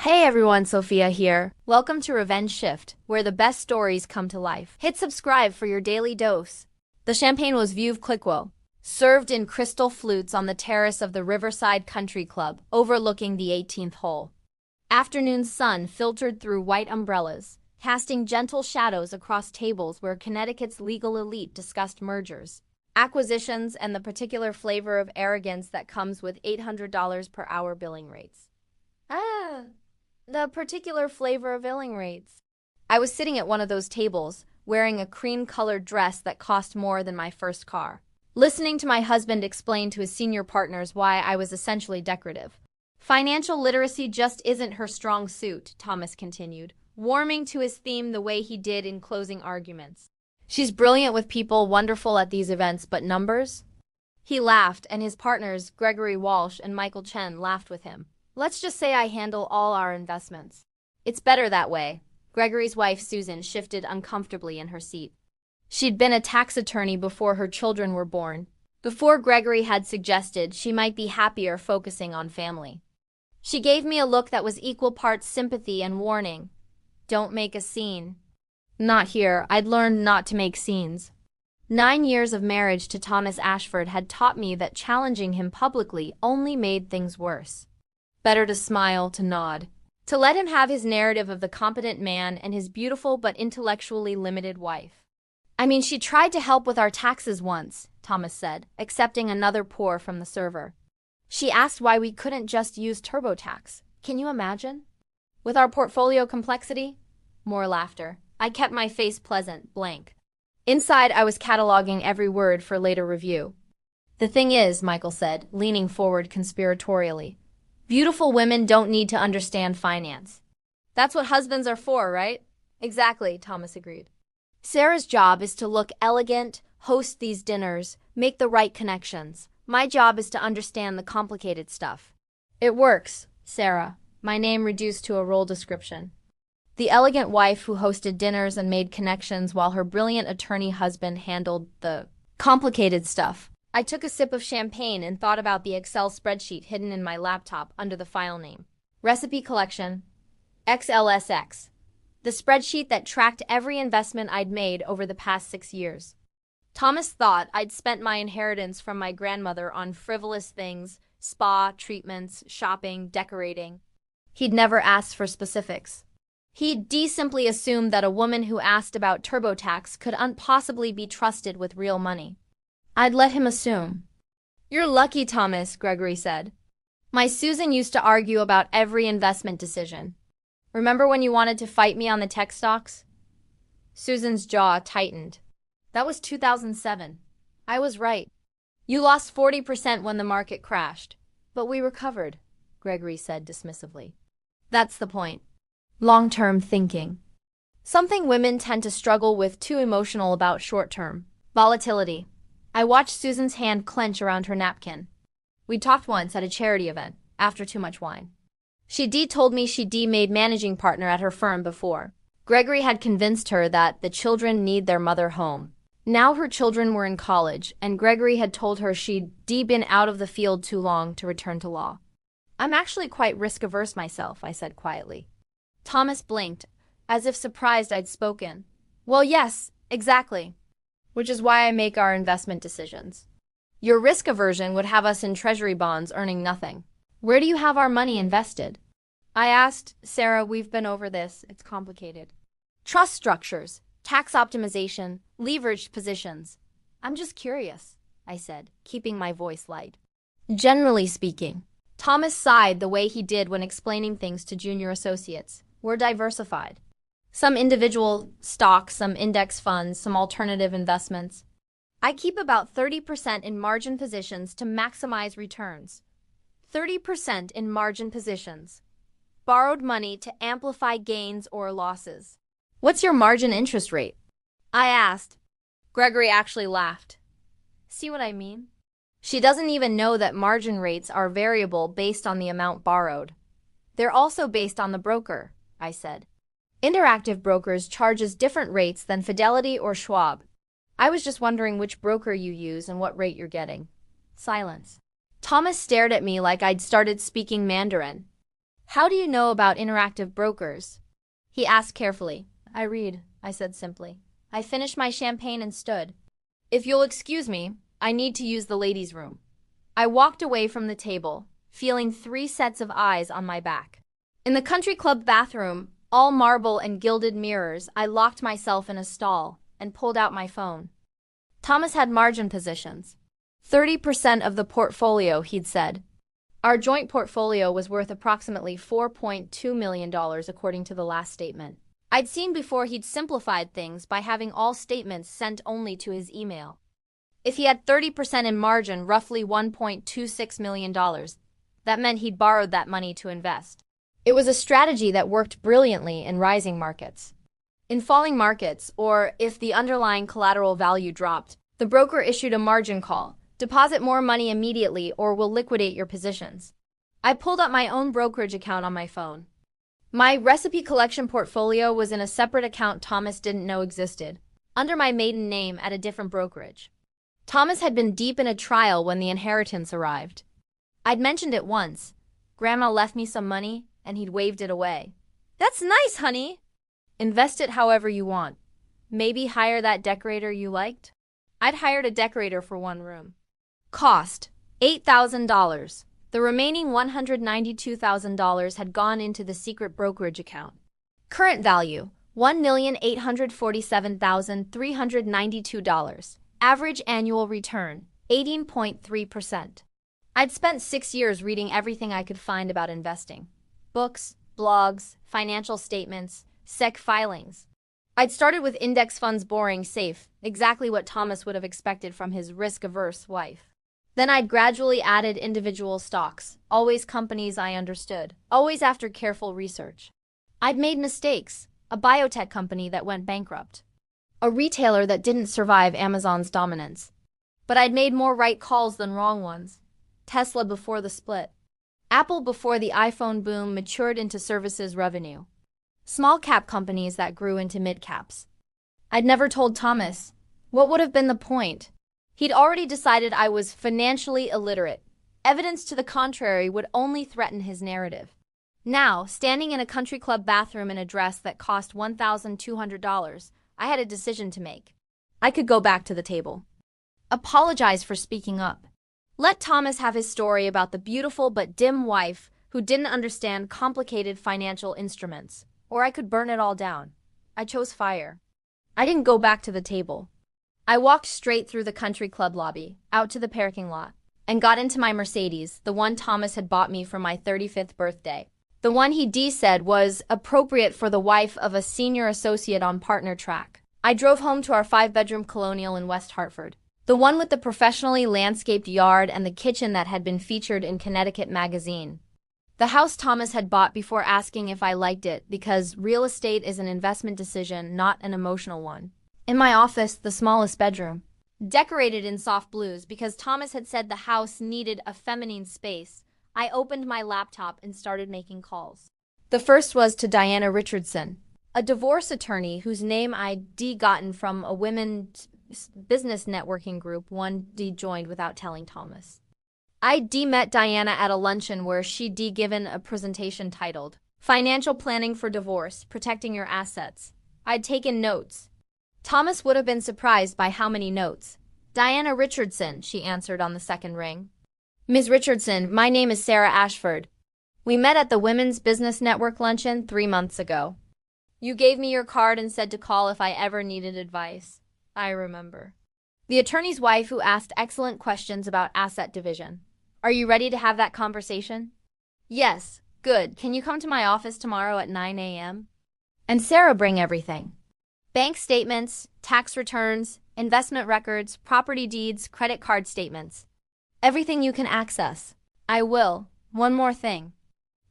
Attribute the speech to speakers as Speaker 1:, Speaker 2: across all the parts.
Speaker 1: Hey everyone, Sophia here. Welcome to Revenge Shift, where the best stories come to life. Hit subscribe for your daily dose. The champagne was Veuve Clicquot, served in crystal flutes on the terrace of the Riverside Country Club, overlooking the 18th hole. Afternoon sun filtered through white umbrellas, casting gentle shadows across tables where Connecticut's legal elite discussed mergers, acquisitions, and the particular flavor of arrogance that comes with $800 per hour billing rates. The particular flavor of billing rates. I was sitting at one of those tables, wearing a cream-colored dress that cost more than my first car, listening to my husband explain to his senior partners why I was essentially decorative. Financial literacy just isn't her strong suit, Thomas continued, warming to his theme the way he did in closing arguments. She's brilliant with people, wonderful at these events, but numbers? He laughed, and his partners, Gregory Walsh and Michael Chen, laughed with him. Let's just say I handle all our investments. It's better that way. Gregory's wife, Susan, shifted uncomfortably in her seat. She'd been a tax attorney before her children were born. Before Gregory had suggested she might be happier focusing on family. She gave me a look that was equal parts sympathy and warning. Don't make a scene. Not here. I'd learned not to make scenes. 9 years of marriage to Thomas Ashford had taught me that challenging him publicly only made things worse. Better to smile, to nod. To let him have his narrative of the competent man and his beautiful but intellectually limited wife. I mean, she tried to help with our taxes once, Thomas said, accepting another pour from the server. She asked why we couldn't just use TurboTax. Can you imagine? With our portfolio complexity? More laughter. I kept my face pleasant, blank. Inside, I was cataloging every word for later review. The thing is, Michael said, leaning forward conspiratorially, beautiful women don't need to understand finance. That's what husbands are for, right? Exactly, Thomas agreed. Sarah's job is to look elegant, host these dinners, make the right connections. My job is to understand the complicated stuff. It works, Sarah. My name reduced to a role description. The elegant wife who hosted dinners and made connections while her brilliant attorney husband handled the complicated stuff. I took a sip of champagne and thought about the Excel spreadsheet hidden in my laptop under the file name. Recipe collection, XLSX. The spreadsheet that tracked every investment I'd made over the past 6 years. Thomas thought I'd spent my inheritance from my grandmother on frivolous things, spa, treatments, shopping, decorating. He'd never asked for specifics. He'd simply assumed that a woman who asked about TurboTax could possibly be trusted with real money. I'd let him assume. You're lucky, Thomas, Gregory said. My Susan used to argue about every investment decision. Remember when you wanted to fight me on the tech stocks? Susan's jaw tightened. That was 2007. I was right. You lost 40% when the market crashed. But we recovered, Gregory said dismissively. That's the point. Long-term thinking. Something women tend to struggle with, too emotional about short-term. Volatility. I watched Susan's hand clench around her napkin. We talked once at a charity event, after too much wine. She told me she'd made managing partner at her firm before. Gregory had convinced her that the children need their mother home. Now her children were in college, and Gregory had told her she'd been out of the field too long to return to law. I'm actually quite risk-averse myself, I said quietly. Thomas blinked, as if surprised I'd spoken. Well, yes, exactly. Which is why I make our investment decisions. Your risk aversion would have us in treasury bonds earning nothing. Where do you have our money invested? I asked. Sarah, we've been over this. It's complicated. Trust structures, tax optimization, leveraged positions. I'm just curious, I said, keeping my voice light. Generally speaking. Thomas sighed the way he did when explaining things to junior associates. We're diversified. Some individual stocks, some index funds, some alternative investments. I keep about 30% in margin positions to maximize returns. 30% in margin positions. Borrowed money to amplify gains or losses. What's your margin interest rate? I asked. Gregory actually laughed. See what I mean? She doesn't even know that margin rates are variable based on the amount borrowed. They're also based on the broker, I said. Interactive Brokers charges different rates than Fidelity or Schwab. I was just wondering which broker you use and what rate you're getting. Silence. Thomas stared at me like I'd started speaking Mandarin. How do you know about interactive brokers? He asked carefully. I read, I said simply. I finished my champagne and stood. If you'll excuse me, I need to use the ladies' room. I walked away from the table, feeling 3 sets of eyes on my back. In the country club bathroom, all marble and gilded mirrors, I locked myself in a stall and pulled out my phone. Thomas had margin positions. 30% of the portfolio, he'd said. Our joint portfolio was worth approximately $4.2 million according to the last statement. I'd seen before he'd simplified things by having all statements sent only to his email. If he had 30% in margin, roughly $1.26 million, that meant he'd borrowed that money to invest. It was a strategy that worked brilliantly in rising markets. In falling markets, or if the underlying collateral value dropped, the broker issued a margin call. Deposit more money immediately or we'll liquidate your positions. I pulled up my own brokerage account on my phone. My recipe collection portfolio was in a separate account Thomas didn't know existed, under my maiden name at a different brokerage. Thomas had been deep in a trial when the inheritance arrived. I'd mentioned it once. Grandma left me some money, and he'd waved it away. That's nice, honey. Invest it however you want. Maybe hire that decorator you liked? I'd hired a decorator for one room. Cost, $8,000. The remaining $192,000 had gone into the secret brokerage account. Current value, $1,847,392. Average annual return, 18.3%. I'd spent 6 years reading everything I could find about investing. Books, blogs, financial statements, SEC filings. I'd started with index funds, boring, safe, exactly what Thomas would have expected from his risk-averse wife. Then I'd gradually added individual stocks, always companies I understood, always after careful research. I'd made mistakes, a biotech company that went bankrupt, a retailer that didn't survive Amazon's dominance. But I'd made more right calls than wrong ones. Tesla before the split. Apple before the iPhone boom matured into services revenue. Small cap companies that grew into mid caps. I'd never told Thomas. What would have been the point? He'd already decided I was financially illiterate. Evidence to the contrary would only threaten his narrative. Now, standing in a country club bathroom in a dress that cost $1,200, I had a decision to make. I could go back to the table. Apologize for speaking up. Let Thomas have his story about the beautiful but dim wife who didn't understand complicated financial instruments. Or I could burn it all down. I chose fire. I didn't go back to the table. I walked straight through the country club lobby, out to the parking lot, and got into my Mercedes, the one Thomas had bought me for my 35th birthday. The one he said was appropriate for the wife of a senior associate on partner track. I drove home to our 5-bedroom colonial in West Hartford. The one with the professionally landscaped yard and the kitchen that had been featured in Connecticut magazine. The house Thomas had bought before asking if I liked it because real estate is an investment decision, not an emotional one. In my office, the smallest bedroom, decorated in soft blues because Thomas had said the house needed a feminine space, I opened my laptop and started making calls. The first was to Diana Richardson, a divorce attorney whose name I'd gotten from a women's business networking group one joined without telling Thomas. I'd met Diana at a luncheon where she'd given a presentation titled, Financial Planning for Divorce, Protecting Your Assets. I'd taken notes. Thomas would have been surprised by how many notes. Diana Richardson, she answered on the second ring. Ms. Richardson, my name is Sarah Ashford. We met at the Women's Business Network luncheon 3 months ago. You gave me your card and said to call if I ever needed advice. I remember. The attorney's wife who asked excellent questions about asset division. Are you ready to have that conversation? Yes, good. Can you come to my office tomorrow at 9 a.m.? And Sarah, bring everything. Bank statements, tax returns, investment records, property deeds, credit card statements. Everything you can access. I will. One more thing.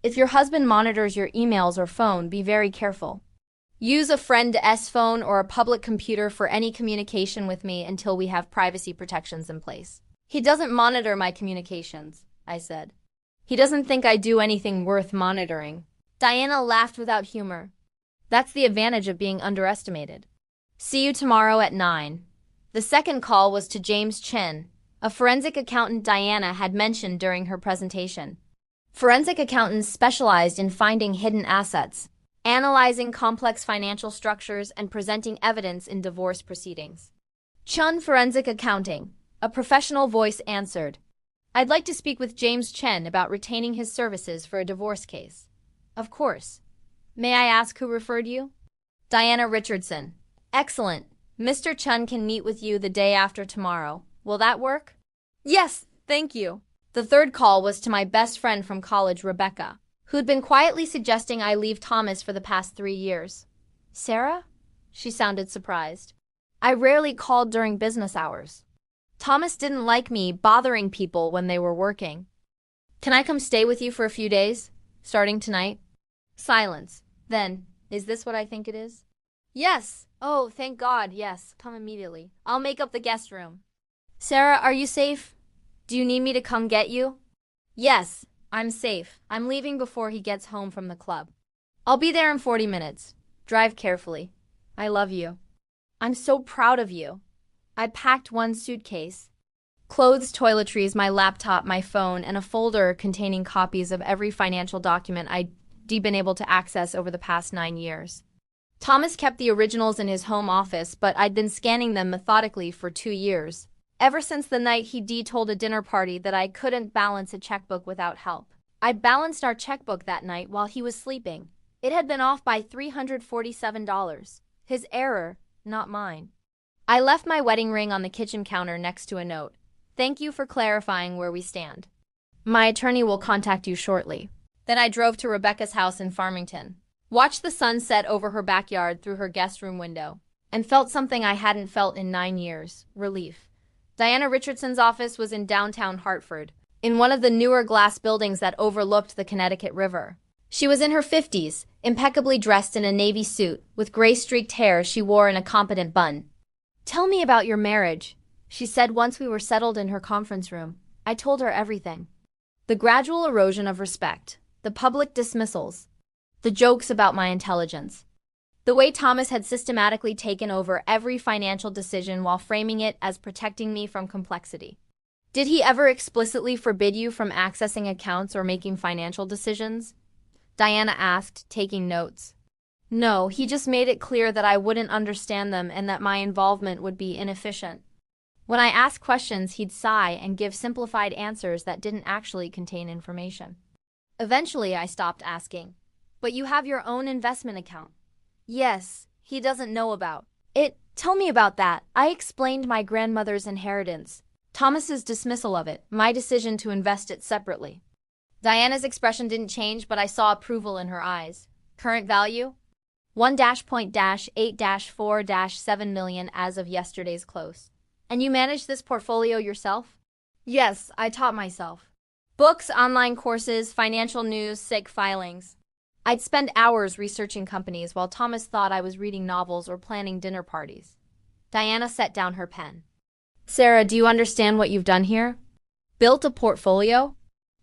Speaker 1: If your husband monitors your emails or phone, be very careful. Use a friend's phone or a public computer for any communication with me until we have privacy protections in place. He doesn't monitor my communications, I said. He doesn't think I do anything worth monitoring. Diana laughed without humor. That's the advantage of being underestimated. See you tomorrow at 9. The second call was to James Chin, a forensic accountant Diana had mentioned during her presentation. Forensic accountants specialized in finding hidden assets, analyzing complex financial structures, and presenting evidence in divorce proceedings. Chun Forensic Accounting, a professional voice answered. I'd like to speak with James Chen about retaining his services for a divorce case. Of course. May I ask who referred you? Diana Richardson. Excellent. Mr. Chun can meet with you the day after tomorrow. Will that work? Yes, thank you. The third call was to my best friend from college, Rebecca, who'd been quietly suggesting I leave Thomas for the past 3 years. Sarah? She sounded surprised. I rarely called during business hours. Thomas didn't like me bothering people when they were working. Can I come stay with you for a few days, starting tonight? Silence. Then, is this what I think it is? Yes. Oh, thank God, yes. Come immediately. I'll make up the guest room. Sarah, are you safe? Do you need me to come get you? Yes, I'm safe. I'm leaving before he gets home from the club. I'll be there in 40 minutes. Drive carefully. I love you. I'm so proud of you. I packed 1 suitcase. Clothes, toiletries, my laptop, my phone, and a folder containing copies of every financial document I'd been able to access over the past 9 years. Thomas kept the originals in his home office, but I'd been scanning them methodically for 2 years. Ever since the night he told a dinner party that I couldn't balance a checkbook without help. I balanced our checkbook that night while he was sleeping. It had been off by $347. His error, not mine. I left my wedding ring on the kitchen counter next to a note. Thank you for clarifying where we stand. My attorney will contact you shortly. Then I drove to Rebecca's house in Farmington, watched the sun set over her backyard through her guest room window, and felt something I hadn't felt in 9 years: relief. Diana Richardson's office was in downtown Hartford, in one of the newer glass buildings that overlooked the Connecticut River. She was in her 50s, impeccably dressed in a navy suit, with gray-streaked hair she wore in a competent bun. Tell me about your marriage, she said once we were settled in her conference room. I told her everything. The gradual erosion of respect, the public dismissals, the jokes about my intelligence. The way Thomas had systematically taken over every financial decision while framing it as protecting me from complexity. Did he ever explicitly forbid you from accessing accounts or making financial decisions? Diana asked, taking notes. No, he just made it clear that I wouldn't understand them and that my involvement would be inefficient. When I asked questions, he'd sigh and give simplified answers that didn't actually contain information. Eventually, I stopped asking. But you have your own investment account. Yes, he doesn't know about it. Tell me about that. I explained my grandmother's inheritance, Thomas's dismissal of it, my decision to invest it separately. Diana's expression didn't change, but I saw approval in her eyes. Current value? 1.8-4-7 million as of yesterday's close. And you manage this portfolio yourself? Yes, I taught myself. Books, online courses, financial news, SIC filings. I'd spend hours researching companies while Thomas thought I was reading novels or planning dinner parties. Diana set down her pen. Sarah, do you understand what you've done here? Built a portfolio?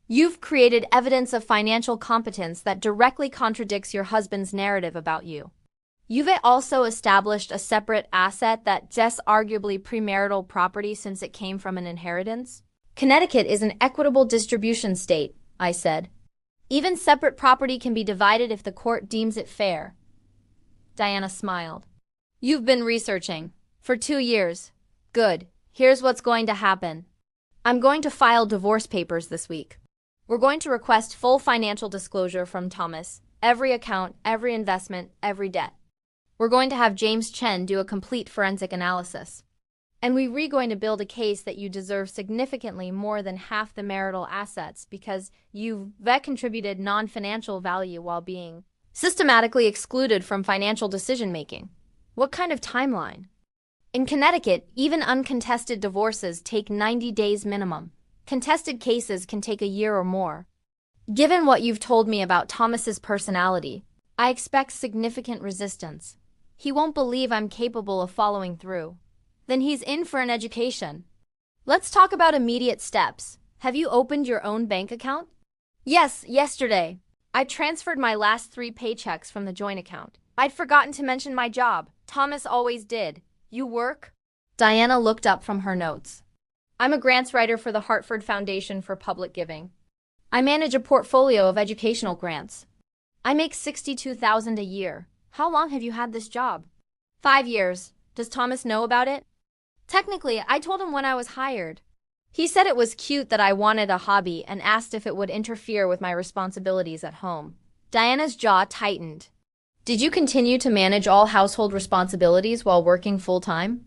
Speaker 1: You've created evidence of financial competence that directly contradicts your husband's narrative about you. You've also established a separate asset that's arguably premarital property since it came from an inheritance. Connecticut is an equitable distribution state, I said. Even separate property can be divided if the court deems it fair. Diana smiled. You've been researching. For 2 years. Good. Here's what's going to happen. I'm going to file divorce papers this week. We're going to request full financial disclosure from Thomas. Every account, every investment, every debt. We're going to have James Chen do a complete forensic analysis. And we're going to build a case that you deserve significantly more than half the marital assets because you've contributed non-financial value while being systematically excluded from financial decision-making. What kind of timeline? In Connecticut, even uncontested divorces take 90 days minimum. Contested cases can take a year or more. Given what you've told me about Thomas's personality, I expect significant resistance. He won't believe I'm capable of following through. Then he's in for an education. Let's talk about immediate steps. Have you opened your own bank account? Yes, yesterday. I transferred my last 3 paychecks from the joint account. I'd forgotten to mention my job. Thomas always did. You work? Diana looked up from her notes. I'm a grants writer for the Hartford Foundation for Public Giving. I manage a portfolio of educational grants. I make $62,000 a year. How long have you had this job? 5 years. Does Thomas know about it? Technically, I told him when I was hired. He said it was cute that I wanted a hobby and asked if it would interfere with my responsibilities at home. Diana's jaw tightened. Did you continue to manage all household responsibilities while working full-time?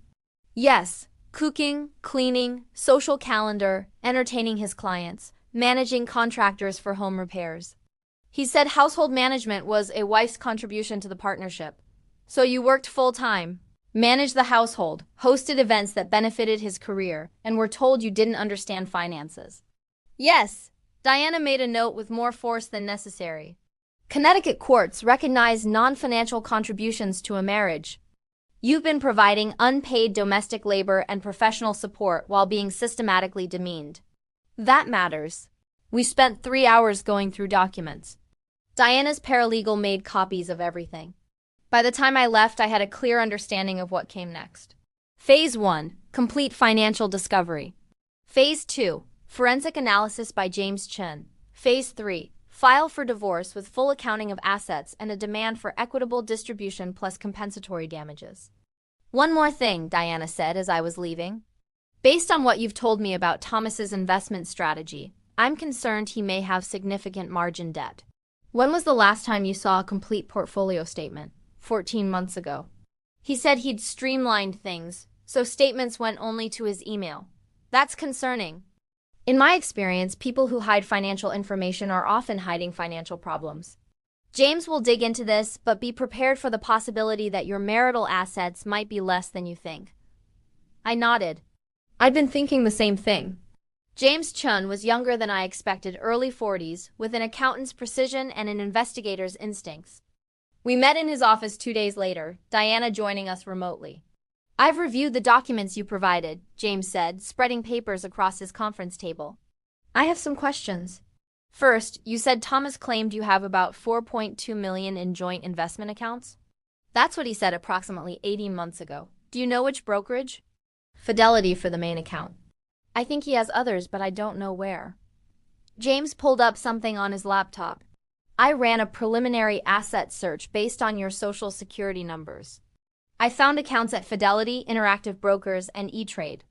Speaker 1: Yes. Cooking, cleaning, social calendar, entertaining his clients, managing contractors for home repairs. He said household management was a wife's contribution to the partnership. So you worked full-time, managed the household, hosted events that benefited his career, and were told you didn't understand finances. Yes. Diana made a note with more force than necessary. Connecticut courts recognize non-financial contributions to a marriage. You've been providing unpaid domestic labor and professional support while being systematically demeaned. That matters. We spent 3 hours going through documents. Diana's paralegal made copies of everything. By the time I left, I had a clear understanding of what came next. Phase 1. Complete financial discovery. Phase 2. Forensic analysis by James Chen. Phase 3. File for divorce with full accounting of assets and a demand for equitable distribution plus compensatory damages. One more thing, Diana said as I was leaving. Based on what you've told me about Thomas's investment strategy, I'm concerned he may have significant margin debt. When was the last time you saw a complete portfolio statement? 14 months ago. He said he'd streamlined things, so statements went only to his email. That's concerning. In my experience, people who hide financial information are often hiding financial problems. James will dig into this, but be prepared for the possibility that your marital assets might be less than you think. I nodded. I'd been thinking the same thing. James Chun was younger than I expected, early 40s, with an accountant's precision and an investigator's instincts. We met in his office 2 days later, Diana joining us remotely. I've reviewed the documents you provided, James said, spreading papers across his conference table. I have some questions. First, you said Thomas claimed you have about $4.2 million in joint investment accounts? That's what he said approximately 18 months ago. Do you know which brokerage? Fidelity for the main account. I think he has others, but I don't know where. James pulled up something on his laptop. I ran a preliminary asset search based on your social security numbers. I found accounts at Fidelity, Interactive Brokers, and E-Trade.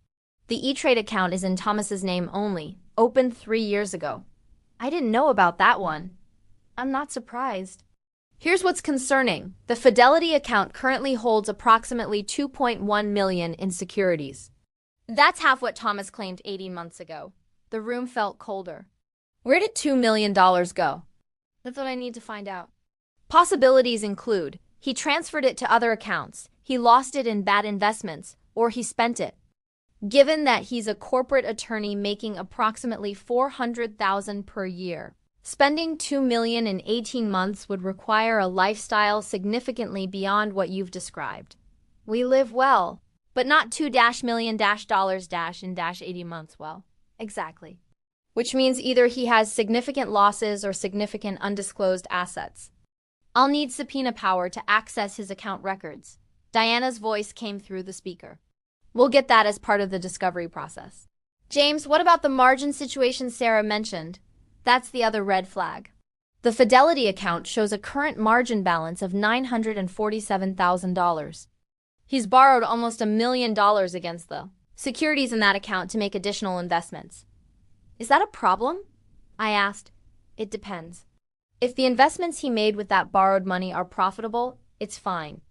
Speaker 1: The E-Trade account is in Thomas's name only, opened 3 years ago. I didn't know about that one. I'm not surprised. Here's what's concerning. The Fidelity account currently holds approximately $2.1 million in securities. That's half what Thomas claimed 18 months ago. The room felt colder. Where did $2 million go? That's what I need to find out. Possibilities include he transferred it to other accounts, he lost it in bad investments, or he spent it. Given that he's a corporate attorney making approximately $400,000 per year, spending $2 million in 18 months would require a lifestyle significantly beyond what you've described. We live well, but not $2 million in 18 months well. Exactly. Which means either he has significant losses or significant undisclosed assets. I'll need subpoena power to access his account records. Diana's voice came through the speaker. We'll get that as part of the discovery process. James, what about the margin situation Sarah mentioned? That's the other red flag. The Fidelity account shows a current margin balance of $947,000. He's borrowed almost $1 million against the securities in that account to make additional investments. Is that a problem? I asked. It depends. If the investments he made with that borrowed money are profitable, it's fine.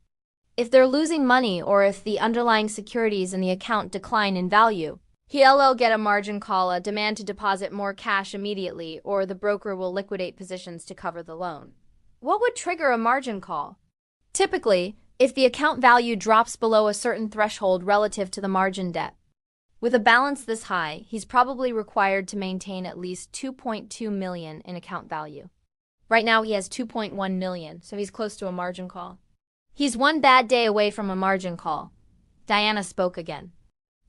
Speaker 1: If they're losing money or if the underlying securities in the account decline in value, he'll get a margin call, a demand to deposit more cash immediately, or the broker will liquidate positions to cover the loan. What would trigger a margin call? Typically, if the account value drops below a certain threshold relative to the margin debt. With a balance this high, he's probably required to maintain at least $2.2 million in account value. Right now he has $2.1 million, so he's close to a margin call. He's one bad day away from a margin call. Diana spoke again.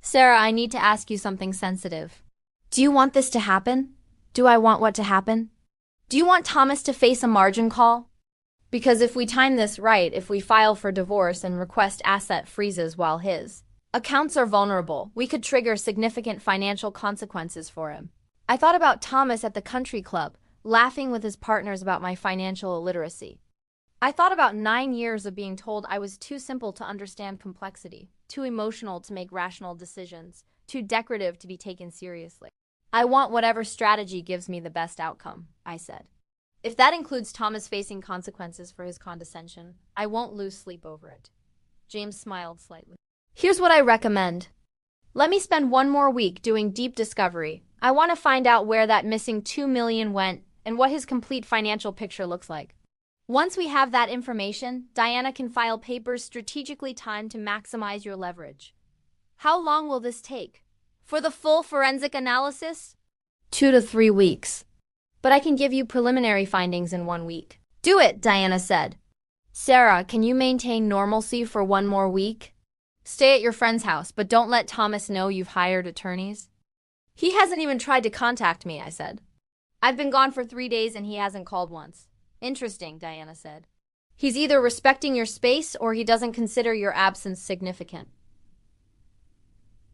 Speaker 1: Sarah, I need to ask you something sensitive. Do you want this to happen? Do I want what to happen? Do you want Thomas to face a margin call? Because if we time this right, if we file for divorce and request asset freezes while his accounts are vulnerable, we could trigger significant financial consequences for him. I thought about Thomas at the country club, laughing with his partners about my financial illiteracy. I thought about 9 years of being told I was too simple to understand complexity, too emotional to make rational decisions, too decorative to be taken seriously. I want whatever strategy gives me the best outcome, I said. If that includes Thomas facing consequences for his condescension, I won't lose sleep over it. James smiled slightly. Here's what I recommend. Let me spend 1 more week doing deep discovery. I want to find out where that missing $2 million went and what his complete financial picture looks like. Once we have that information, Diana can file papers strategically timed to maximize your leverage. How long will this take? For the full forensic analysis? 2 to 3 weeks. But I can give you preliminary findings in 1 week. Do it, Diana said. Sarah, can you maintain normalcy for 1 more week? Stay at your friend's house, but don't let Thomas know you've hired attorneys. He hasn't even tried to contact me, I said. I've been gone for 3 days and he hasn't called once. Interesting, Diana said. He's either respecting your space or he doesn't consider your absence significant.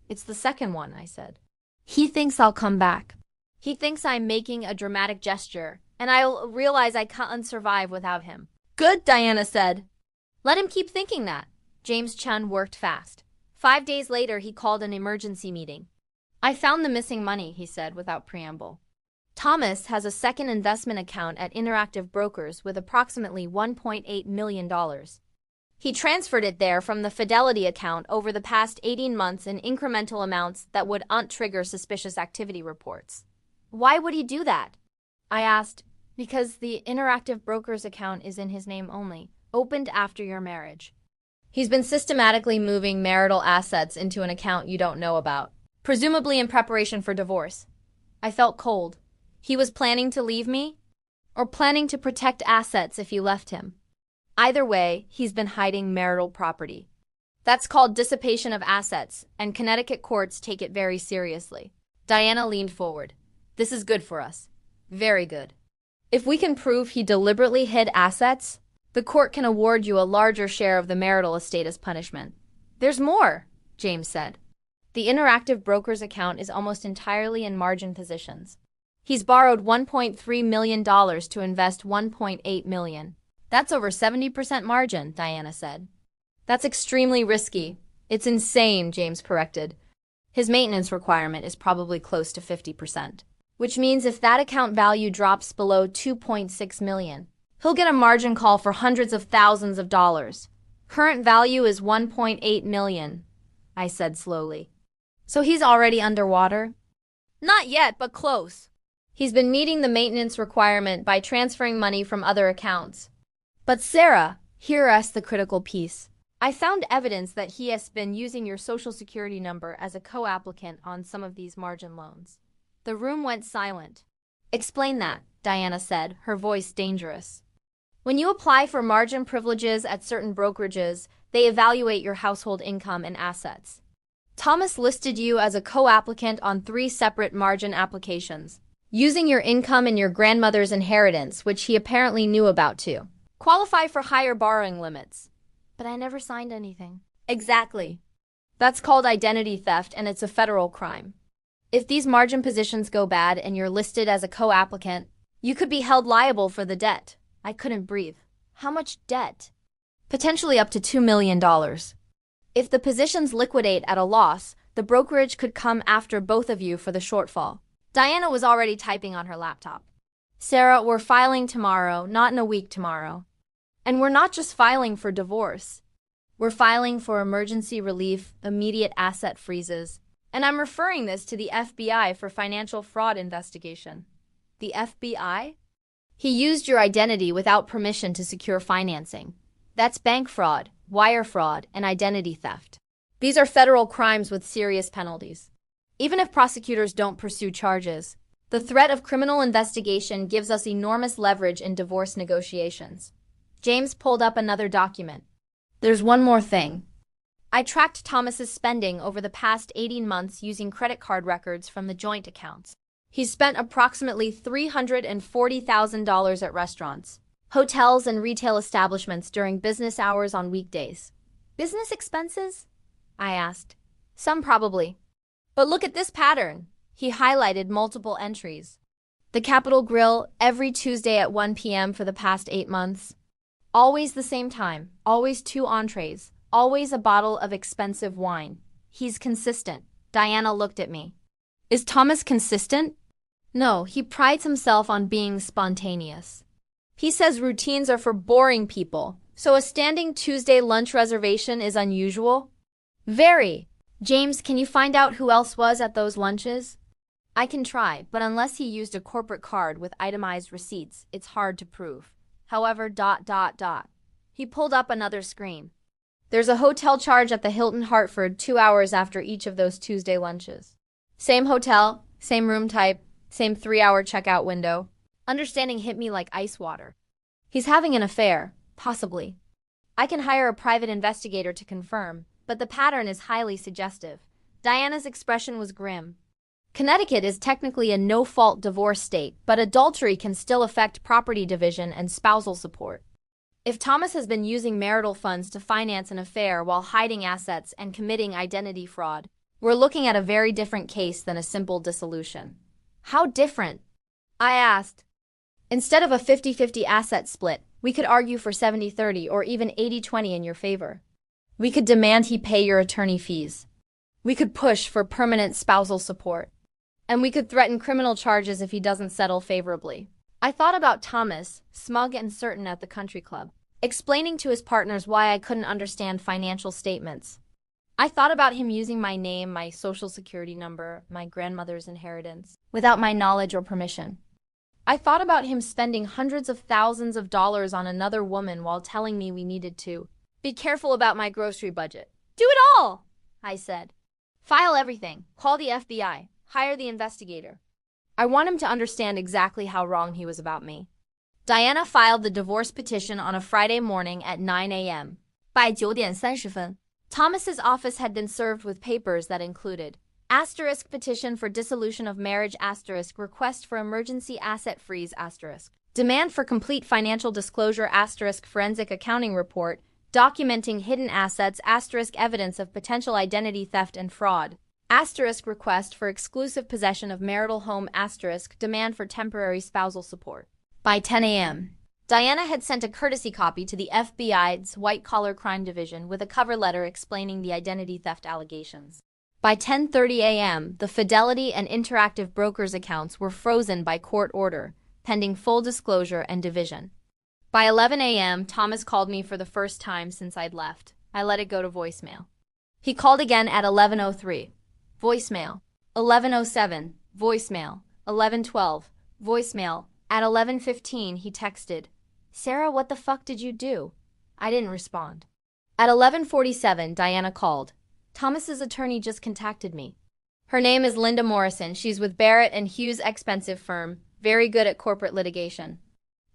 Speaker 1: It's the second one, I said. He thinks I'll come back. He thinks I'm making a dramatic gesture, and I'll realize I can't survive without him. Good, Diana said. Let him keep thinking that. James Chun worked fast. 5 days later, he called an emergency meeting. I found the missing money, he said without preamble. Thomas has a second investment account at Interactive Brokers with approximately $1.8 million. He transferred it there from the Fidelity account over the past 18 months in incremental amounts that would trigger suspicious activity reports. Why would he do that? I asked. Because the Interactive Brokers account is in his name only, opened after your marriage. He's been systematically moving marital assets into an account you don't know about, presumably in preparation for divorce. I felt cold. He was planning to leave me? Or planning to protect assets if you left him? Either way, he's been hiding marital property. That's called dissipation of assets, and Connecticut courts take it very seriously. Diana leaned forward. This is good for us. Very good. If we can prove he deliberately hid assets, the court can award you a larger share of the marital estate as punishment. There's more, James said. The Interactive Brokers account is almost entirely in margin positions. He's borrowed $1.3 million to invest $1.8 million. That's over 70% margin, Diana said. That's extremely risky. It's insane, James corrected. His maintenance requirement is probably close to 50%, which means if that account value drops below $2.6 million, he'll get a margin call for hundreds of thousands of dollars. Current value is $1.8 million, I said slowly. So he's already underwater? Not yet, but close. He's been meeting the maintenance requirement by transferring money from other accounts. But Sarah, here's the critical piece. I found evidence that he has been using your social security number as a co-applicant on some of these margin loans. The room went silent. Explain that, Diana said, her voice dangerous. When you apply for margin privileges at certain brokerages, they evaluate your household income and assets. Thomas listed you as a co-applicant on 3 separate margin applications, using your income and your grandmother's inheritance, which he apparently knew about too. Qualify for higher borrowing limits. But I never signed anything. Exactly. That's called identity theft, and it's a federal crime. If these margin positions go bad and you're listed as a co-applicant, you could be held liable for the debt. I couldn't breathe. How much debt? Potentially up to $2 million. If the positions liquidate at a loss, the brokerage could come after both of you for the shortfall. Diana was already typing on her laptop. Sarah, we're filing tomorrow, not in a week tomorrow. And we're not just filing for divorce. We're filing for emergency relief, immediate asset freezes, and I'm referring this to the FBI for financial fraud investigation. The FBI? He used your identity without permission to secure financing. That's bank fraud, wire fraud, and identity theft. These are federal crimes with serious penalties. Even if prosecutors don't pursue charges, the threat of criminal investigation gives us enormous leverage in divorce negotiations. James pulled up another document. There's one more thing. I tracked Thomas's spending over the past 18 months using credit card records from the joint accounts. He's spent approximately $340,000 at restaurants, hotels, and retail establishments during business hours on weekdays. Business expenses? I asked. Some probably. But look at this pattern. He highlighted multiple entries. The Capitol Grill every Tuesday at 1 p.m. for the past 8 months. Always the same time, always 2 entrees, always a bottle of expensive wine. He's consistent. Diana looked at me. Is Thomas consistent? No, he prides himself on being spontaneous. He says routines are for boring people, so a standing Tuesday lunch reservation is unusual? Very. James, can you find out who else was at those lunches? I can try, but unless he used a corporate card with itemized receipts, it's hard to prove. However, He pulled up another screen. There's a hotel charge at the Hilton Hartford 2 hours after each of those Tuesday lunches. Same hotel, same room type, same 3-hour checkout window. Understanding hit me like ice water. He's having an affair, possibly. I can hire a private investigator to confirm, but the pattern is highly suggestive. Diana's expression was grim. Connecticut is technically a no-fault divorce state, but adultery can still affect property division and spousal support. If Thomas has been using marital funds to finance an affair while hiding assets and committing identity fraud, we're looking at a very different case than a simple dissolution. How different? I asked. Instead of a 50-50 asset split, we could argue for 70-30 or even 80-20 in your favor. We could demand he pay your attorney fees. We could push for permanent spousal support. And we could threaten criminal charges if he doesn't settle favorably. I thought about Thomas, smug and certain at the country club, explaining to his partners why I couldn't understand financial statements. I thought about him using my name, my social security number, my grandmother's inheritance, without my knowledge or permission. I thought about him spending hundreds of thousands of dollars on another woman while telling me we needed to be careful about my grocery budget. Do it all, I said. File everything, call the FBI, hire the investigator. I want him to understand exactly how wrong he was about me. Diana filed the divorce petition on a Friday morning at 9 a.m. By 9:30. Thomas's office had been served with papers that included asterisk petition for dissolution of marriage asterisk request for emergency asset freeze asterisk demand for complete financial disclosure asterisk forensic accounting report documenting hidden assets asterisk evidence of potential identity theft and fraud asterisk request for exclusive possession of marital home asterisk demand for temporary spousal support. By 10 a.m. Diana had sent a courtesy copy to the FBI's white-collar crime division with a cover letter explaining the identity theft allegations. By 10:30 a.m., the Fidelity and Interactive Brokers accounts were frozen by court order, pending full disclosure and division. By 11 a.m., Thomas called me for the first time since I'd left. I let it go to voicemail. He called again at 11:03. Voicemail. 11:07. Voicemail. 11:12. Voicemail. At 11:15, he texted, "Sarah, what the fuck did you do?" I didn't respond. At 11:47, Diana called. Thomas's attorney just contacted me. Her name is Linda Morrison. She's with Barrett and Hughes expensive firm, very good at corporate litigation.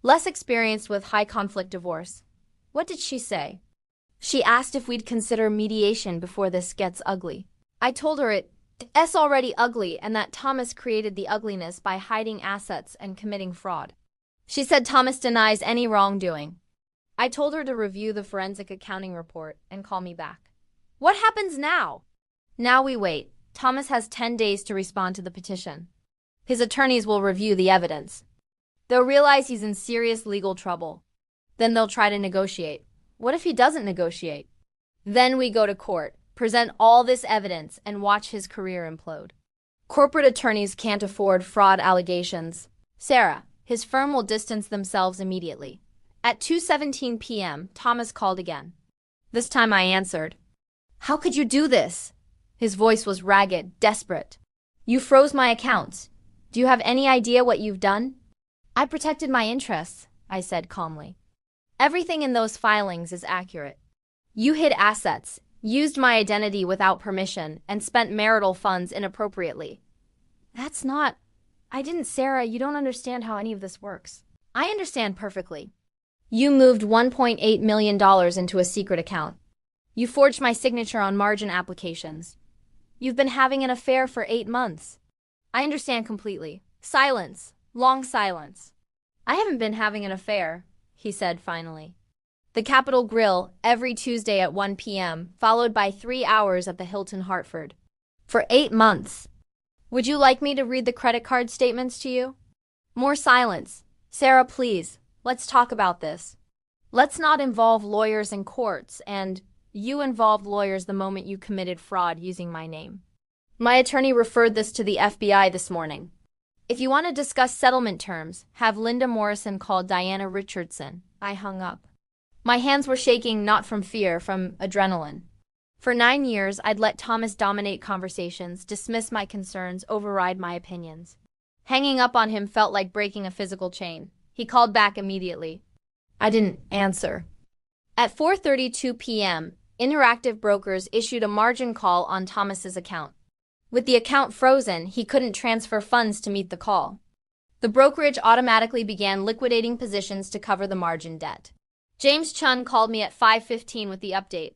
Speaker 1: Less experienced with high-conflict divorce. What did she say? She asked if we'd consider mediation before this gets ugly. I told her it's already ugly and that Thomas created the ugliness by hiding assets and committing fraud. She said Thomas denies any wrongdoing. I told her to review the forensic accounting report and call me back. What happens now? Now we wait. Thomas has 10 days to respond to the petition. His attorneys will review the evidence. They'll realize he's in serious legal trouble. Then they'll try to negotiate. What if he doesn't negotiate? Then we go to court, present all this evidence, and watch his career implode. Corporate attorneys can't afford fraud allegations. Sarah, his firm will distance themselves immediately. At 2:17 p.m., Thomas called again. This time I answered. How could you do this? His voice was ragged, desperate. You froze my accounts. Do you have any idea what you've done? I protected my interests, I said calmly. Everything in those filings is accurate. You hid assets, used my identity without permission, and spent marital funds inappropriately. That's not... I didn't, Sarah. You don't understand how any of this works. I understand perfectly. You moved $1.8 million into a secret account. You forged my signature on margin applications. You've been having an affair for 8 months. I understand completely. Silence. Long silence. I haven't been having an affair, he said finally. The Capitol Grill every Tuesday at 1 p.m., followed by 3 hours at the Hilton Hartford. For 8 months. Would you like me to read the credit card statements to you? More silence. Sarah, please. Let's talk about this. Let's not involve lawyers and courts, and you involved lawyers the moment you committed fraud using my name. My attorney referred this to the FBI this morning. If you want to discuss settlement terms, have Linda Morrison call Diana Richardson. I hung up. My hands were shaking not from fear, from adrenaline. For 9 years, I'd let Thomas dominate conversations, dismiss my concerns, override my opinions. Hanging up on him felt like breaking a physical chain. He called back immediately. I didn't answer. At 4:32 p.m., Interactive Brokers issued a margin call on Thomas's account. With the account frozen, he couldn't transfer funds to meet the call. The brokerage automatically began liquidating positions to cover the margin debt. James Chun called me at 5:15 with the update.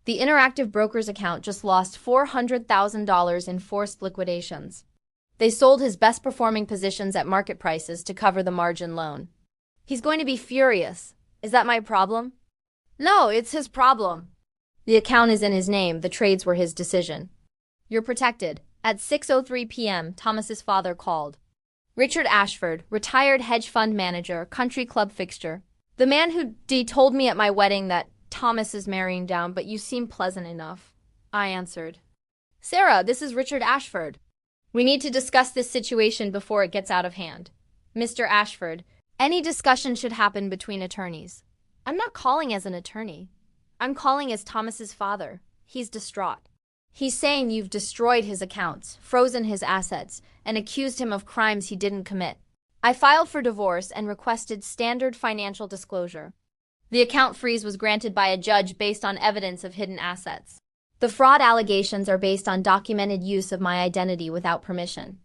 Speaker 1: The Interactive Brokers account just lost $400,000 in forced liquidations. They sold his best-performing positions at market prices to cover the margin loan. He's going to be furious. Is that my problem? No, it's his problem. The account is in his name. The trades were his decision. You're protected. At 6:03 p.m., Thomas's father called. Richard Ashford, retired hedge fund manager, country club fixture. The man who told me at my wedding that Thomas is marrying down, but you seem pleasant enough. I answered. Sarah, this is Richard Ashford. We need to discuss this situation before it gets out of hand. Mr. Ashford, any discussion should happen between attorneys. I'm not calling as an attorney. I'm calling as Thomas's father. He's distraught. He's saying you've destroyed his accounts, frozen his assets, and accused him of crimes he didn't commit. I filed for divorce and requested standard financial disclosure. The account freeze was granted by a judge based on evidence of hidden assets. The fraud allegations are based on documented use of my identity without permission.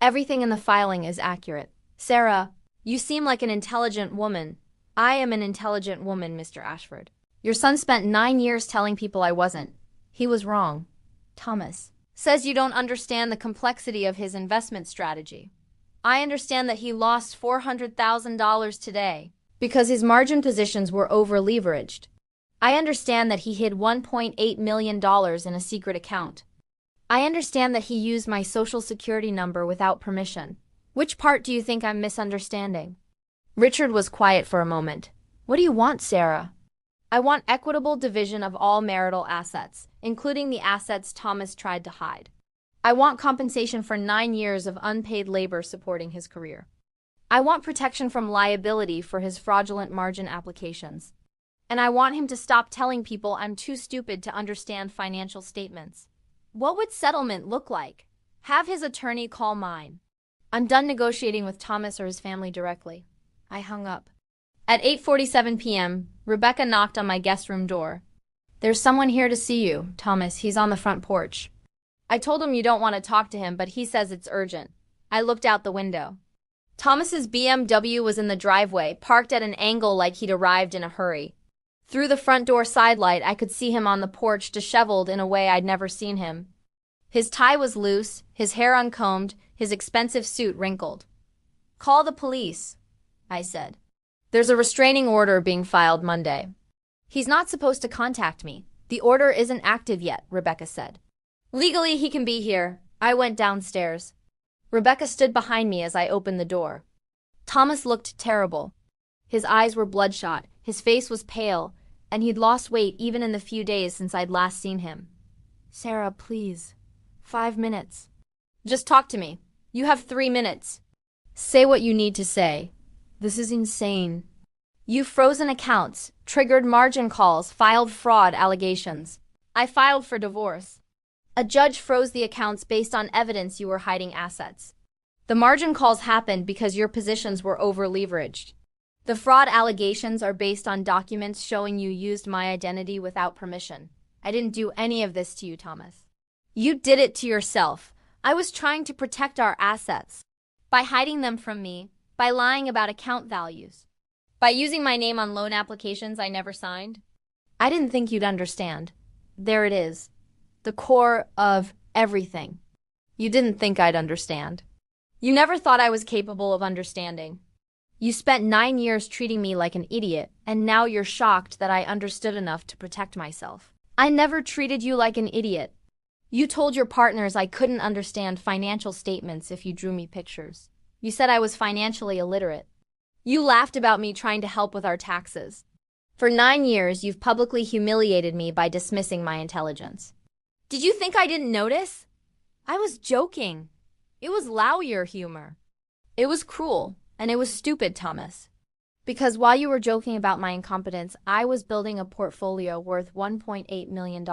Speaker 1: Everything in the filing is accurate. Sarah, you seem like an intelligent woman. I am an intelligent woman, Mr. Ashford. Your son spent 9 years telling people I wasn't. He was wrong. Thomas says you don't understand the complexity of his investment strategy. I understand that he lost $400,000 today because his margin positions were over-leveraged. I understand that he hid $1.8 million in a secret account. I understand that he used my social security number without permission. Which part do you think I'm misunderstanding? Richard was quiet for a moment. What do you want, Sarah? I want equitable division of all marital assets, including the assets Thomas tried to hide. I want compensation for 9 years of unpaid labor supporting his career. I want protection from liability for his fraudulent margin applications. And I want him to stop telling people I'm too stupid to understand financial statements. What would settlement look like? Have his attorney call mine. I'm done negotiating with Thomas or his family directly. I hung up. At 8:47 p.m., Rebecca knocked on my guest room door. There's someone here to see you, Thomas. He's on the front porch. I told him you don't want to talk to him, but he says it's urgent. I looked out the window. Thomas's BMW was in the driveway, parked at an angle like he'd arrived in a hurry. Through the front door sidelight, I could see him on the porch, disheveled in a way I'd never seen him. His tie was loose, his hair uncombed, his expensive suit wrinkled. Call the police, I said. There's a restraining order being filed Monday. He's not supposed to contact me. The order isn't active yet, Rebecca said. Legally, he can be here. I went downstairs. Rebecca stood behind me as I opened the door. Thomas looked terrible. His eyes were bloodshot, his face was pale, and he'd lost weight even in the few days since I'd last seen him. Sarah, please. 5 minutes. Just talk to me. You have 3 minutes. Say what you need to say. This is insane. You've frozen accounts, triggered margin calls, filed fraud allegations. I filed for divorce. A judge froze the accounts based on evidence you were hiding assets. The margin calls happened because your positions were over-leveraged. The fraud allegations are based on documents showing you used my identity without permission. I didn't do any of this to you, Thomas. You did it to yourself. I was trying to protect our assets. By hiding them from me, by lying about account values, by using my name on loan applications I never signed. I didn't think you'd understand. There it is. The core of everything. You didn't think I'd understand. You never thought I was capable of understanding. You spent 9 years treating me like an idiot, and now you're shocked that I understood enough to protect myself. I never treated you like an idiot. You told your partners I couldn't understand financial statements if you drew me pictures. You said I was financially illiterate. You laughed about me trying to help with our taxes. For 9 years, you've publicly humiliated me by dismissing my intelligence. Did you think I didn't notice? I was joking. It was lawyer humor. It was cruel, and it was stupid, Thomas. Because while you were joking about my incompetence, I was building a portfolio worth $1.8 million.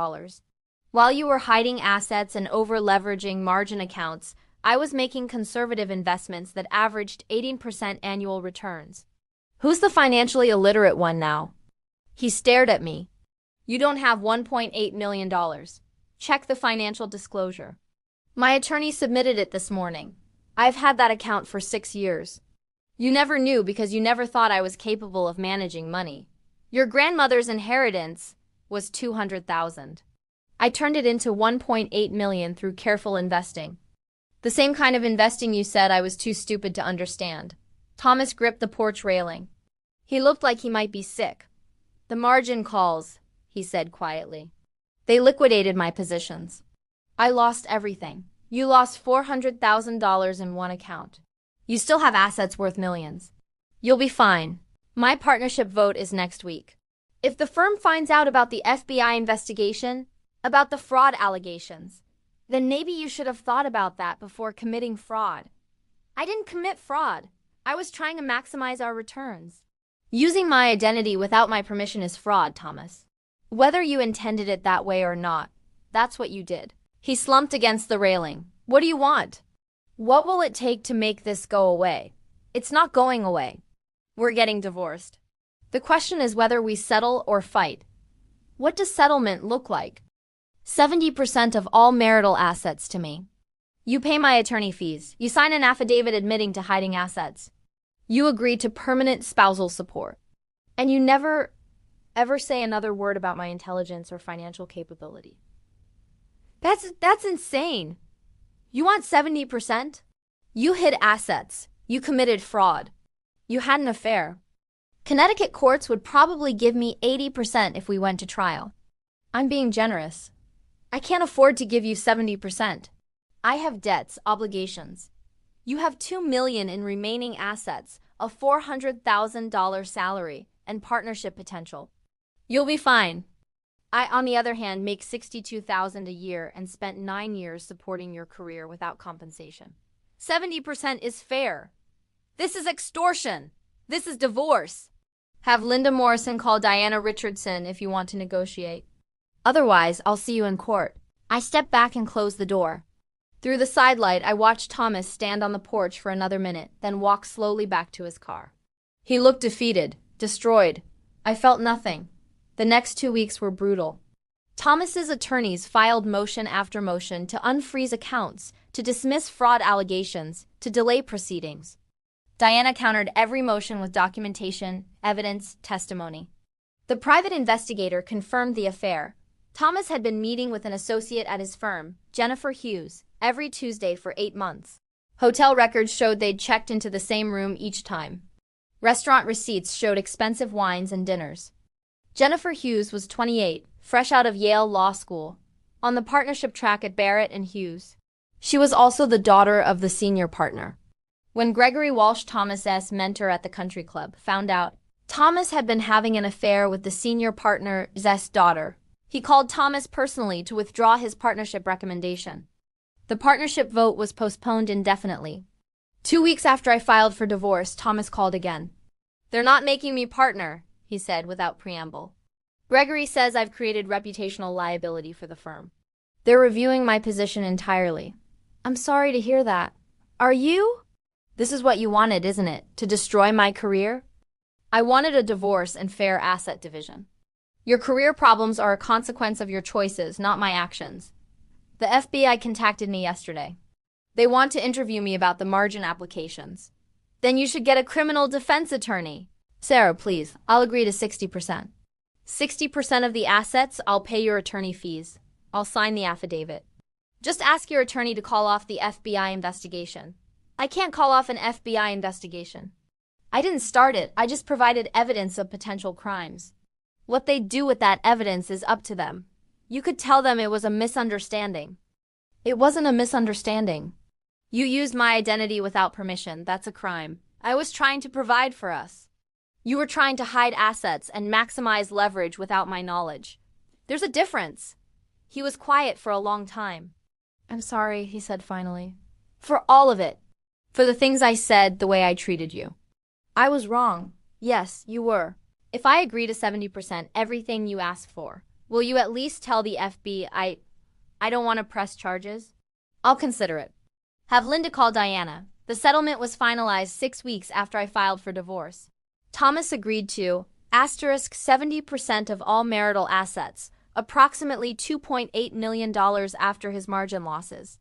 Speaker 1: While you were hiding assets and over-leveraging margin accounts, I was making conservative investments that averaged 18% annual returns. Who's the financially illiterate one now? He stared at me. You don't have $1.8 million. Check the financial disclosure. My attorney submitted it this morning. I've had that account for 6 years. You never knew because you never thought I was capable of managing money. Your grandmother's inheritance was $200,000. I turned it into $1.8 million through careful investing. The same kind of investing you said I was too stupid to understand. Thomas gripped the porch railing. He looked like he might be sick. The margin calls, he said quietly. They liquidated my positions. I lost everything. You lost $400,000 in one account. You still have assets worth millions. You'll be fine. My partnership vote is next week. If the firm finds out about the FBI investigation, about the fraud allegations, then maybe you should have thought about that before committing fraud. I didn't commit fraud. I was trying to maximize our returns. Using my identity without my permission is fraud, Thomas. Whether you intended it that way or not, that's what you did. He slumped against the railing. What do you want? What will it take to make this go away? It's not going away. We're getting divorced. The question is whether we settle or fight. What does settlement look like? 70% of all marital assets to me. You pay my attorney fees. You sign an affidavit admitting to hiding assets. You agree to permanent spousal support. And you never, ever say another word about my intelligence or financial capability. That's insane. You want 70%? You hid assets. You committed fraud. You had an affair. Connecticut courts would probably give me 80% if we went to trial. I'm being generous. I can't afford to give you 70%. I have debts, obligations. You have $2 million in remaining assets, a $400,000 salary, and partnership potential. You'll be fine. I, on the other hand, make $62,000 a year and spent 9 years supporting your career without compensation. 70% is fair. This is extortion. This is divorce. Have Linda Morrison call Diana Richardson if you want to negotiate. Otherwise, I'll see you in court. I stepped back and closed the door. Through the sidelight, I watched Thomas stand on the porch for another minute, then walk slowly back to his car. He looked defeated, destroyed. I felt nothing. The next 2 weeks were brutal. Thomas's attorneys filed motion after motion to unfreeze accounts, to dismiss fraud allegations, to delay proceedings. Diana countered every motion with documentation, evidence, testimony. The private investigator confirmed the affair. Thomas had been meeting with an associate at his firm, Jennifer Hughes, every Tuesday for 8 months. Hotel records showed they'd checked into the same room each time. Restaurant receipts showed expensive wines and dinners. Jennifer Hughes was 28, fresh out of Yale Law School, on the partnership track at Barrett and Hughes. She was also the daughter of the senior partner. When Gregory Walsh, Thomas's mentor at the country club, found out Thomas had been having an affair with the senior partner's daughter, he called Thomas personally to withdraw his partnership recommendation. The partnership vote was postponed indefinitely. 2 weeks after I filed for divorce, Thomas called again. "They're not making me partner," he said without preamble. "Gregory says I've created reputational liability for the firm. They're reviewing my position entirely." "I'm sorry to hear that. Are you?" "This is what you wanted, isn't it? To destroy my career?" "I wanted a divorce and fair asset division. Your career problems are a consequence of your choices, not my actions. The FBI contacted me yesterday. They want to interview me about the margin applications. Then you should get a criminal defense attorney." "Sarah, please, I'll agree to 60%. 60% of the assets, I'll pay your attorney fees. I'll sign the affidavit. Just ask your attorney to call off the FBI investigation." "I can't call off an FBI investigation. I didn't start it, I just provided evidence of potential crimes. What they do with that evidence is up to them. You could tell them it was a misunderstanding. It wasn't a misunderstanding. You used my identity without permission. That's a crime. I was trying to provide for us. You were trying to hide assets and maximize leverage without my knowledge. There's a difference. He was quiet for a long time. I'm sorry, he said finally. For all of it. For the things I said, the way I treated you. I was wrong. Yes, you were. If I agree to 70% everything you ask for, will you at least tell the FBI I don't want to press charges? I'll consider it. Have Linda call Diana. The settlement was finalized 6 weeks after I filed for divorce. Thomas agreed to *70% of all marital assets, approximately $2.8 million after his margin losses.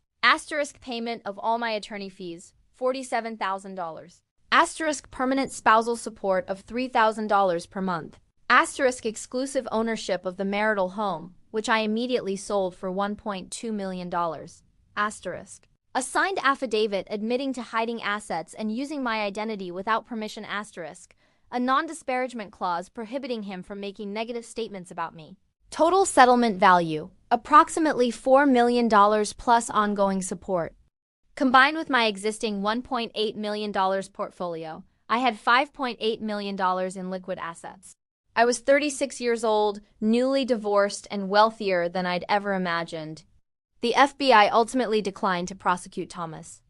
Speaker 1: Payment of all my attorney fees, $47,000. Permanent spousal support of $3,000 per month. Exclusive ownership of the marital home, which I immediately sold for $1.2 million. A signed affidavit admitting to hiding assets and using my identity without permission. A non-disparagement clause prohibiting him from making negative statements about me. Total settlement value, approximately $4 million plus ongoing support. Combined with my existing $1.8 million portfolio, I had $5.8 million in liquid assets. I was 36 years old, newly divorced, and wealthier than I'd ever imagined. The FBI ultimately declined to prosecute Thomas.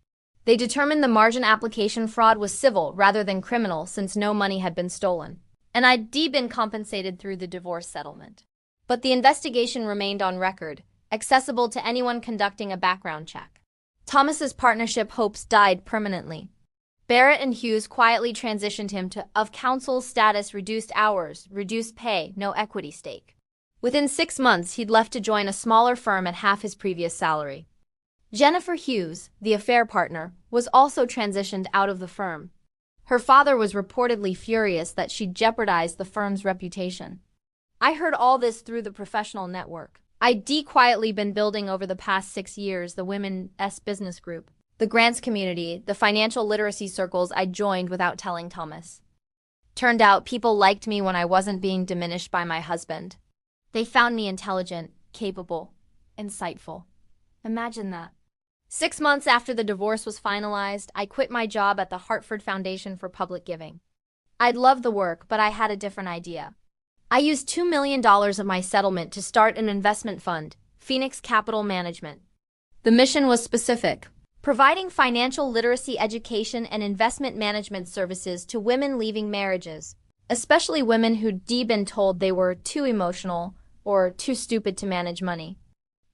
Speaker 1: They determined the margin application fraud was civil rather than criminal since no money had been stolen, and I'd been compensated through the divorce settlement. But the investigation remained on record, accessible to anyone conducting a background check. Thomas's partnership hopes died permanently. Barrett and Hughes quietly transitioned him to of-counsel status, reduced hours, reduced pay, no equity stake. Within 6 months, he'd left to join a smaller firm at half his previous salary. Jennifer Hughes, the affair partner, was also transitioned out of the firm. Her father was reportedly furious that she'd jeopardized the firm's reputation. I heard all this through the professional network. I'd quietly been building over the past 6 years the women's business group, the grants community, the financial literacy circles I joined without telling Thomas. Turned out people liked me when I wasn't being diminished by my husband. They found me intelligent, capable, insightful. Imagine that. 6 months after the divorce was finalized, I quit my job at the Hartford Foundation for Public Giving. I'd loved the work, but I had a different idea. I used $2 million of my settlement to start an investment fund, Phoenix Capital Management. The mission was specific: providing financial literacy education and investment management services to women leaving marriages, especially women who'd been told they were too emotional or too stupid to manage money.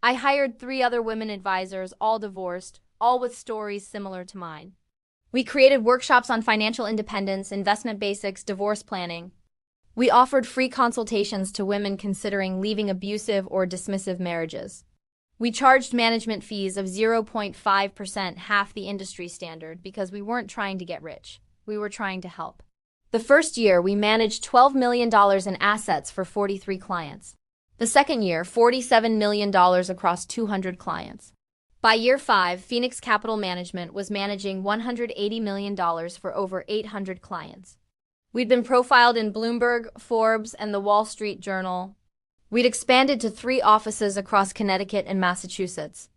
Speaker 1: I hired 3 other women advisors, all divorced, all with stories similar to mine. We created workshops on financial independence, investment basics, divorce planning. We offered free consultations to women considering leaving abusive or dismissive marriages. We charged management fees of 0.5%, half the industry standard, because we weren't trying to get rich. We were trying to help. The first year, we managed $12 million in assets for 43 clients. The second year, $47 million across 200 clients. By year 5, Phoenix Capital Management was managing $180 million for over 800 clients. We'd been profiled in Bloomberg, Forbes, and the Wall Street Journal. We'd expanded to 3 offices across Connecticut and Massachusetts.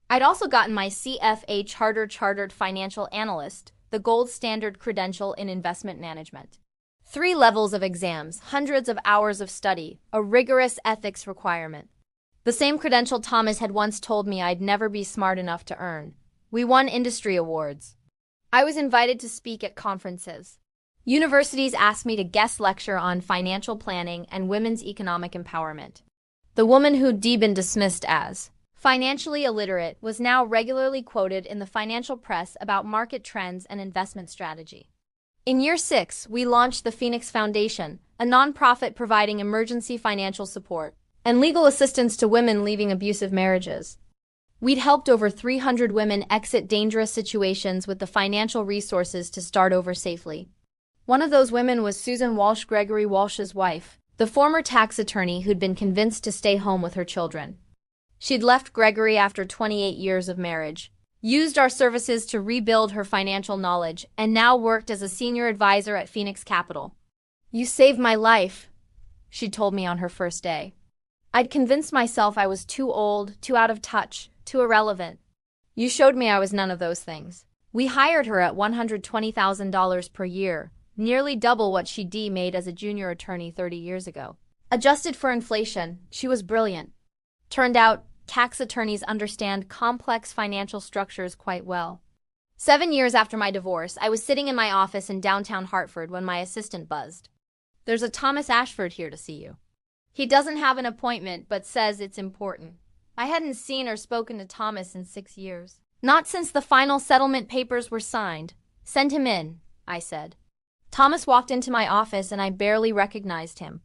Speaker 1: I'd also gotten my CFA Chartered Financial Analyst, the gold standard credential in investment management. 3 levels of exams, hundreds of hours of study, a rigorous ethics requirement. The same credential Thomas had once told me I'd never be smart enough to earn. We won industry awards. I was invited to speak at conferences. Universities asked me to guest lecture on financial planning and women's economic empowerment. The woman who'd been dismissed as financially illiterate was now regularly quoted in the financial press about market trends and investment strategy. In year 6, we launched the Phoenix Foundation, a nonprofit providing emergency financial support and legal assistance to women leaving abusive marriages. We'd helped over 300 women exit dangerous situations with the financial resources to start over safely. One of those women was Susan Walsh, Gregory Walsh's wife, the former tax attorney who'd been convinced to stay home with her children. She'd left Gregory after 28 years of marriage, used our services to rebuild her financial knowledge, and now worked as a senior advisor at Phoenix Capital. "You saved my life," she told me on her first day. I'd convinced myself I was too old, too out of touch, Too irrelevant. You showed me I was none of those things. We hired her at $120,000 per year, nearly double what she made as a junior attorney 30 years ago. Adjusted for inflation, she was brilliant. Turned out, tax attorneys understand complex financial structures quite well. 7 years after my divorce, I was sitting in my office in downtown Hartford when my assistant buzzed. "There's a Thomas Ashford here to see you. He doesn't have an appointment, but says it's important." I hadn't seen or spoken to Thomas in 6 years. "Not since the final settlement papers were signed. Send him in," I said. Thomas walked into my office and I barely recognized him.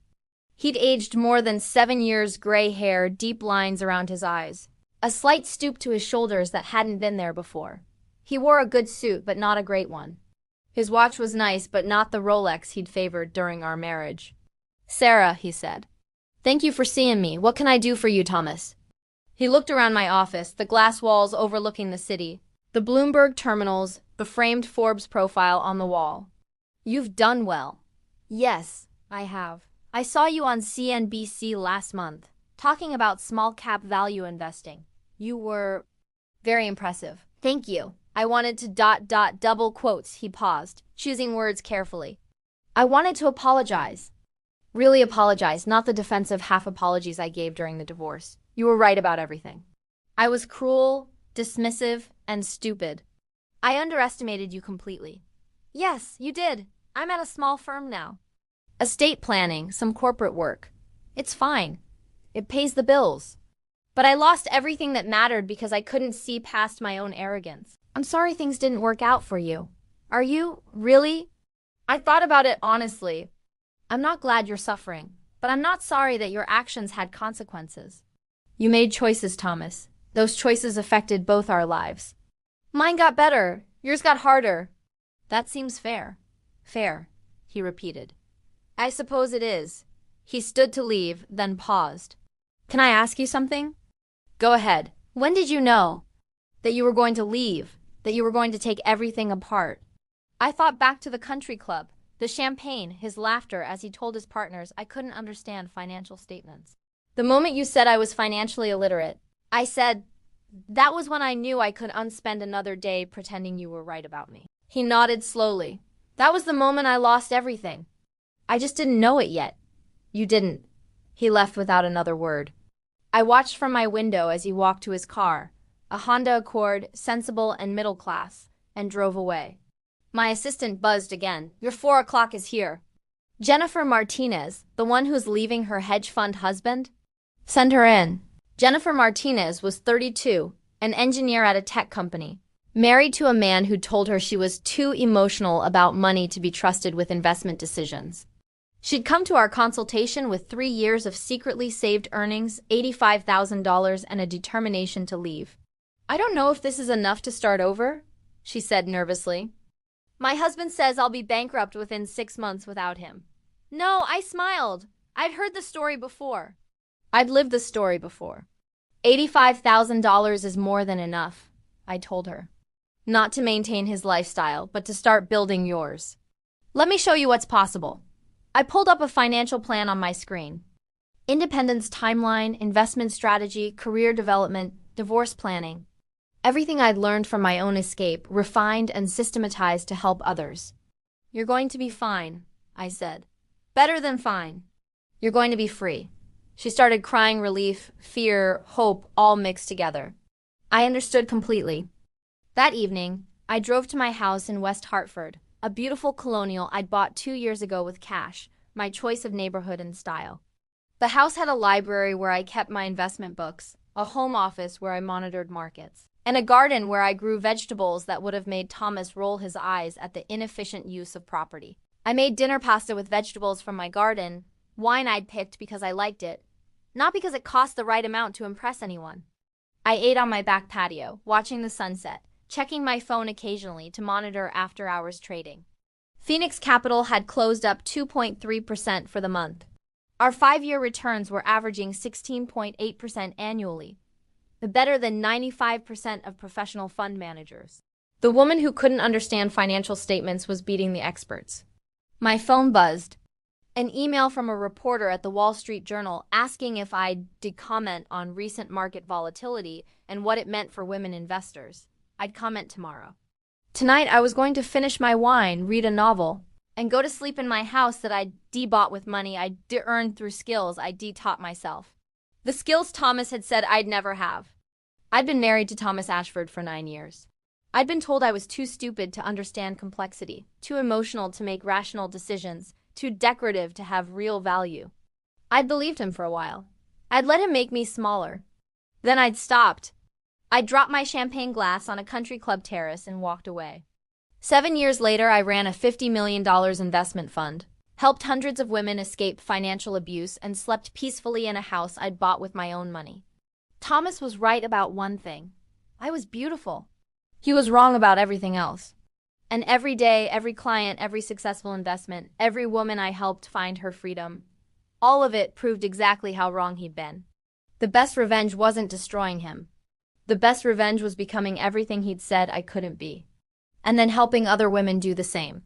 Speaker 1: He'd aged more than 7 years, gray hair, deep lines around his eyes. A slight stoop to his shoulders that hadn't been there before. He wore a good suit, but not a great one. His watch was nice, but not the Rolex he'd favored during our marriage. "Sarah," he said. "Thank you for seeing me. What can I do for you, Thomas?" He looked around my office, the glass walls overlooking the city, the Bloomberg terminals, the framed Forbes profile on the wall. "You've done well." "Yes, I have. I saw you on CNBC last month, talking about small-cap value investing. You were very impressive." "Thank you." I wanted to double quotes. He paused, choosing words carefully. "I wanted to apologize. Really apologize, not the defensive half apologies I gave during the divorce. You were right about everything. I was cruel, dismissive, and stupid. I underestimated you completely." "Yes, you did. I'm at a small firm now. Estate planning, some corporate work. It's fine. It pays the bills. But I lost everything that mattered because I couldn't see past my own arrogance. I'm sorry things didn't work out for you. Are you? Really?" I thought about it honestly. I'm not glad you're suffering, but I'm not sorry that your actions had consequences. You made choices, Thomas. Those choices affected both our lives. Mine got better. Yours got harder. That seems fair. Fair, he repeated. I suppose it is. He stood to leave, then paused. Can I ask you something? Go ahead. When did you know that you were going to leave, that you were going to take everything apart? I thought back to the country club, the champagne, his laughter as he told his partners I couldn't understand financial statements. The moment you said I was financially illiterate, I said, that was when I knew I could unspend another day pretending you were right about me. He nodded slowly. That was the moment I lost everything. I just didn't know it yet. You didn't. He left without another word. I watched from my window as he walked to his car, a Honda Accord, sensible and middle class, and drove away. My assistant buzzed again. Your 4 o'clock is here. Jennifer Martinez, the one who's leaving her hedge fund husband? Send her in. Jennifer Martinez was 32, an engineer at a tech company, married to a man who told her she was too emotional about money to be trusted with investment decisions. She'd come to our consultation with 3 years of secretly saved earnings, $85,000, and a determination to leave. I don't know if this is enough to start over, she said nervously. My husband says I'll be bankrupt within 6 months without him. No, I smiled. I'd heard the story before. I'd lived the story before. $85,000 is more than enough, I told her. Not to maintain his lifestyle, but to start building yours. Let me show you what's possible. I pulled up a financial plan on my screen. Independence timeline, investment strategy, career development, divorce planning. Everything I'd learned from my own escape, refined and systematized to help others. You're going to be fine, I said. Better than fine. You're going to be free. She started crying relief, fear, hope, all mixed together. I understood completely. That evening, I drove to my house in West Hartford, a beautiful colonial I'd bought 2 years ago with cash, my choice of neighborhood and style. The house had a library where I kept my investment books, a home office where I monitored markets, and a garden where I grew vegetables that would have made Thomas roll his eyes at the inefficient use of property. I made dinner pasta with vegetables from my garden, wine I'd picked because I liked it, not because it cost the right amount to impress anyone. I ate on my back patio, watching the sunset, checking my phone occasionally to monitor after-hours trading. Phoenix Capital had closed up 2.3% for the month. Our 5-year returns were averaging 16.8% annually, better than 95% of professional fund managers. The woman who couldn't understand financial statements was beating the experts. My phone buzzed. An email from a reporter at the Wall Street Journal asking if I'd comment on recent market volatility and what it meant for women investors. I'd comment tomorrow. Tonight I was going to finish my wine, read a novel, and go to sleep in my house that I'd bought with money I'd earned through skills I'd taught myself. The skills Thomas had said I'd never have. I'd been married to Thomas Ashford for 9 years. I'd been told I was too stupid to understand complexity, too emotional to make rational decisions, too decorative to have real value. I'd believed him for a while. I'd let him make me smaller. Then I'd stopped. I dropped my champagne glass on a country club terrace and walked away. 7 years later, I ran a $50 million investment fund, helped hundreds of women escape financial abuse, and slept peacefully in a house I'd bought with my own money. Thomas was right about one thing. I was beautiful. He was wrong about everything else. And every day, every client, every successful investment, every woman I helped find her freedom, all of it proved exactly how wrong he'd been. The best revenge wasn't destroying him. The best revenge was becoming everything he'd said I couldn't be. And then helping other women do the same.